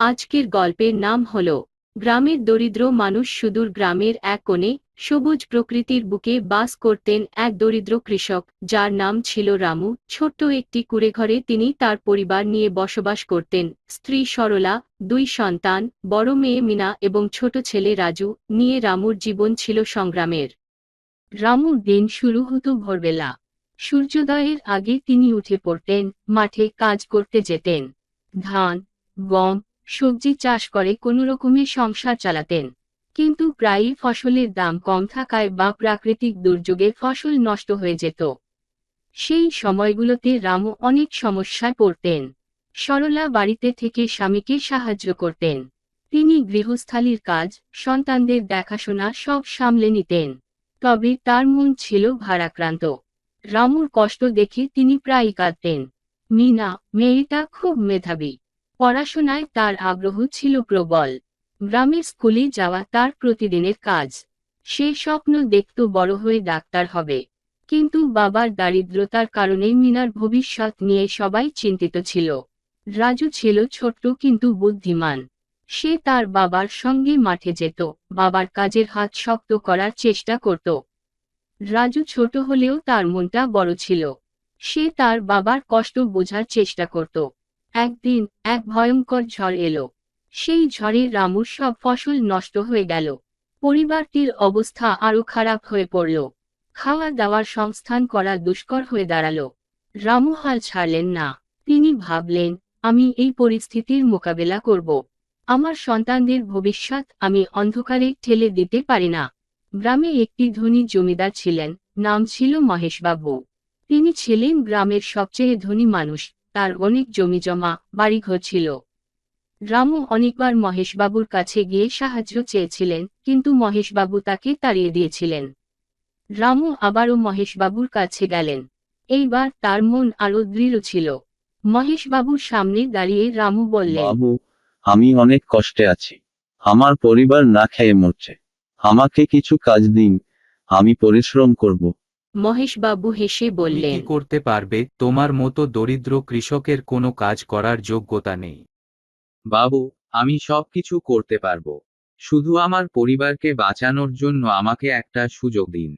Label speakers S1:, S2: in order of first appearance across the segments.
S1: আজকের গল্পের নাম হল গ্রামের দরিদ্র মানুষ। সুদূর গ্রামের এক কোণে সবুজ প্রকৃতির বুকে বাস করতেন এক দরিদ্র কৃষক, যার নাম ছিল রামু। ছোট্ট একটি কুঁড়েঘরে তিনি তার পরিবার নিয়ে বসবাস করতেন। স্ত্রী সরলা, দুই সন্তান, বড় মেয়ে মিনা এবং ছোট ছেলে রাজু নিয়ে রামুর জীবন ছিল সংগ্রামের। রামুর দিন শুরু হতো ভোরবেলা। সূর্যোদয়ের আগে তিনি উঠে পড়তেন, মাঠে কাজ করতে যেতেন। ধান, গম, সবজি চাষ করে কোনোরকমে সংসার চালাতেন। কিন্তু প্রায়ই ফসলের দাম কম থাকায় বা প্রাকৃতিক দুর্যোগে ফসল নষ্ট হয়ে যেত। সেই সময়গুলোতে রামু অনেক সমস্যায় পড়তেন। সরলা বাড়িতে থেকে স্বামীকে সাহায্য করতেন। তিনি গৃহস্থালির কাজ, সন্তানদের দেখাশোনা সব সামলে নিতেন। তবে তার মন ছিল ভারাক্রান্ত। রামুর কষ্ট দেখে তিনি প্রায়ই কাঁদতেন। মিনা, মেয়েটা খুব মেধাবী। পড়াশোনায় তার আগ্রহ ছিল প্রবল। গ্রামের স্কুলে যাওয়া তার প্রতিদিনের কাজ। সে স্বপ্ন দেখত বড় হয়ে ডাক্তার হবে। কিন্তু বাবার দারিদ্রতার কারণে মিনার ভবিষ্যৎ নিয়ে সবাই চিন্তিত ছিল। রাজু ছিল ছোট্ট কিন্তু বুদ্ধিমান। সে তার বাবার সঙ্গে মাঠে যেত, বাবার কাজের হাত শক্ত করার চেষ্টা করত। রাজু ছোট হলেও তার মনটা বড় ছিল। সে তার বাবার কষ্ট বোঝার চেষ্টা করত। একদিন এক ভয়ঙ্কর ঝড় এলো। সেই ঝড়ে রামুর সব ফসল নষ্ট হয়ে গেল। পরিবারটির অবস্থা আরো খারাপ হয়ে পড়ল। খাওয়া দাওয়ার সংস্থান করা দুষ্কর হয়ে দাঁড়ালো। রামু হাল ছাড়লেন না। তিনি ভাবলেন, আমি এই পরিস্থিতির মোকাবেলা করব। আমার সন্তানদের ভবিষ্যৎ আমি অন্ধকারে ঠেলে দিতে পারি না। গ্রামে একটি ধনী জমিদার ছিলেন, নাম ছিল মহেশবাবু। তিনি ছিলেন গ্রামের সবচেয়ে ধনী মানুষ। তার অনেক জমিজমা, বাড়িঘর ছিল। রামু অনেকবার মহেশবাবুর কাছে গিয়ে সাহায্য চেয়েছিলেন, কিন্তু মহেশবাবু তাকে তাড়িয়ে দিয়েছিলেন। রামু আবারও মহেশবাবুর কাছে গেলেন। এইবার তার মন আরো দৃঢ় ছিল। মহেশবাবুর সামনে দাঁড়িয়ে রামু বললেন,
S2: বাবু, আমি অনেক কষ্টে আছি। আমার পরিবার না খেয়ে মরছে। আমাকে কিছু কাজ দিন, আমি পরিশ্রম করব।
S1: মহেশবাবু হেসে
S3: তুমি
S1: বললেন,
S3: কি করতে পারবে? তোমার মতো দরিদ্র কৃষকের কোনো কাজ করার যোগ্যতা নেই।
S4: বাবু, আমি সবকিছু করতে পারবো। শুধু আমার পরিবারকে বাঁচানোর জন্য আমাকে একটা সুযোগ দিন।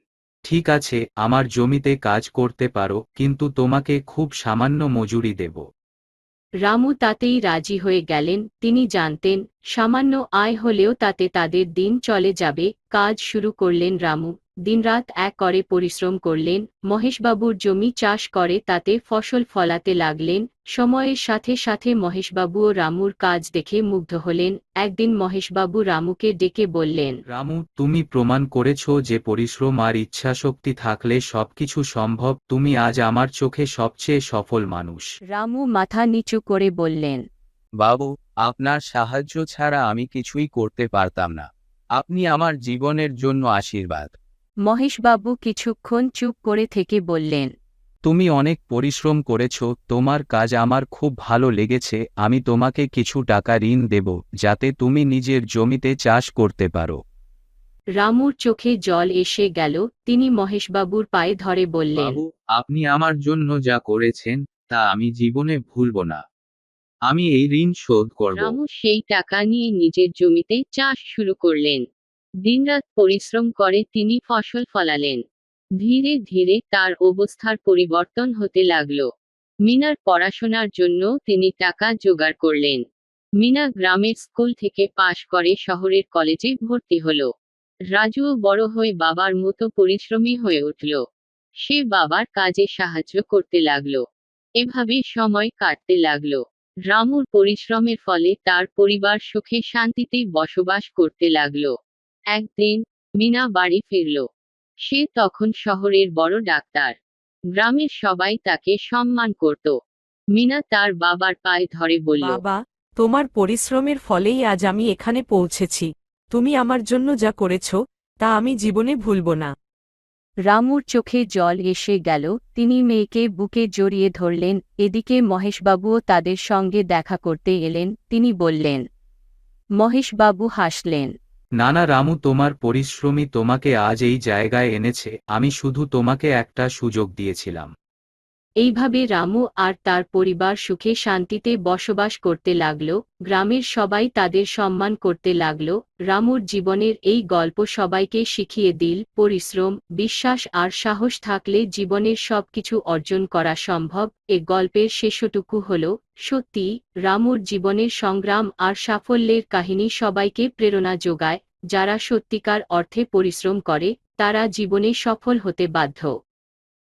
S3: ঠিক আছে, আমার জমিতে কাজ করতে পারো, কিন্তু তোমাকে খুব সামান্য মজুরি দেব।
S1: রামু তাতেই রাজি হয়ে গেলেন। তিনি জানতেন, সামান্য আয় হলেও তাতে তাদের দিন চলে যাবে। কাজ শুরু করলেন রামু। দিনরাত এক করে পরিশ্রম করলেন। মহেশবাবুর জমি চাষ করে তাতে ফসল ফলাতে লাগলেন। সময়ের সাথে সাথে মহেশবাবুও রামুর কাজ দেখে মুগ্ধ হলেন। একদিন মহেশবাবু রামুকে ডেকে বললেন,
S3: রামু, তুমি প্রমাণ করেছো যে পরিশ্রম আর ইচ্ছাশক্তি থাকলে সবকিছু সম্ভব। তুমি আজ আমার চোখে সবচেয়ে সফল মানুষ।
S1: রামু মাথা নিচু করে বললেন,
S4: বাবু, আপনার সাহায্য ছাড়া আমি কিছুই করতে পারতাম না। আপনি আমার জীবনের জন্য আশীর্বাদ।
S1: মহেশবাবু কিছুক্ষণ চুপ করে থেকে বললেন,
S3: তুমি অনেক পরিশ্রম করেছো, তোমার কাজ আমার খুব ভালো লেগেছে। আমি তোমাকে কিছু টাকা ঋণ দেব, যাতে তুমি নিজের জমিতে চাষ করতে পারো।
S1: রামুর চোখে জল এসে গেল। তিনি মহেশবাবুর পায়ে ধরে বললেন,
S4: বাবু, আপনি আমার জন্য যা করেছেন তা আমি জীবনে ভুলব না। আমি এই ঋণ শোধ করব।
S1: রামু সেই টাকা নিয়ে নিজের জমিতে চাষ শুরু করলেন। দিনরাত পরিশ্রম করে তিনি ফসল ফলালেন। ধীরে ধীরে তার অবস্থার পরিবর্তন হতে লাগল। মিনার পড়াশোনার জন্য তিনি টাকা জোগাড় করলেন। মিনা গ্রামের স্কুল থেকে পাশ করে শহরের কলেজে ভর্তি হল। রাজুও বড় হয়ে বাবার মতো পরিশ্রমী হয়ে উঠল। সে বাবার কাজে সাহায্য করতে লাগলো। এভাবে সময় কাটতে লাগলো। রামুর পরিশ্রমের ফলে তার পরিবার সুখে শান্তিতে বসবাস করতে লাগলো। একদিন মিনা বাড়ি ফিরল। সে তখন শহরের বড় ডাক্তার। গ্রামের সবাই তাকে সম্মান করত। মিনা তার বাবার পায়ে ধরে বলল,
S5: বাবা, তোমার পরিশ্রমের ফলেই আজ আমি এখানে পৌঁছেছি। তুমি আমার জন্য যা করেছ তা আমি জীবনে ভুলব না।
S1: রামুর চোখে জল এসে গেল। তিনি মেয়েকে বুকে জড়িয়ে ধরলেন। এদিকে মহেশবাবুও তাদের সঙ্গে দেখা করতে এলেন। তিনি বললেন, মহেশবাবু হাসলেন।
S3: না রামু, তোমার পরিশ্রমই তোমাকে আজ এই জায়গায় এনেছে। আমি শুধু তোমাকে একটা সুযোগ দিয়েছিলাম।
S1: এইভাবে রামু আর তার পরিবার সুখে শান্তিতে বসবাস করতে লাগল। গ্রামের সবাই তাদের সম্মান করতে লাগল। রামুর জীবনের এই গল্প সবাইকে শিখিয়ে দিল, পরিশ্রম, বিশ্বাস আর সাহস থাকলে জীবনের সবকিছু অর্জন করা সম্ভব। এ গল্পের শেষটুকু হল, সত্যি, রামুর জীবনের সংগ্রাম আর সাফল্যের কাহিনী সবাইকে প্রেরণা যোগায়। যারা সত্যিকার অর্থে পরিশ্রম করে, তারা জীবনে সফল হতে বাধ্য।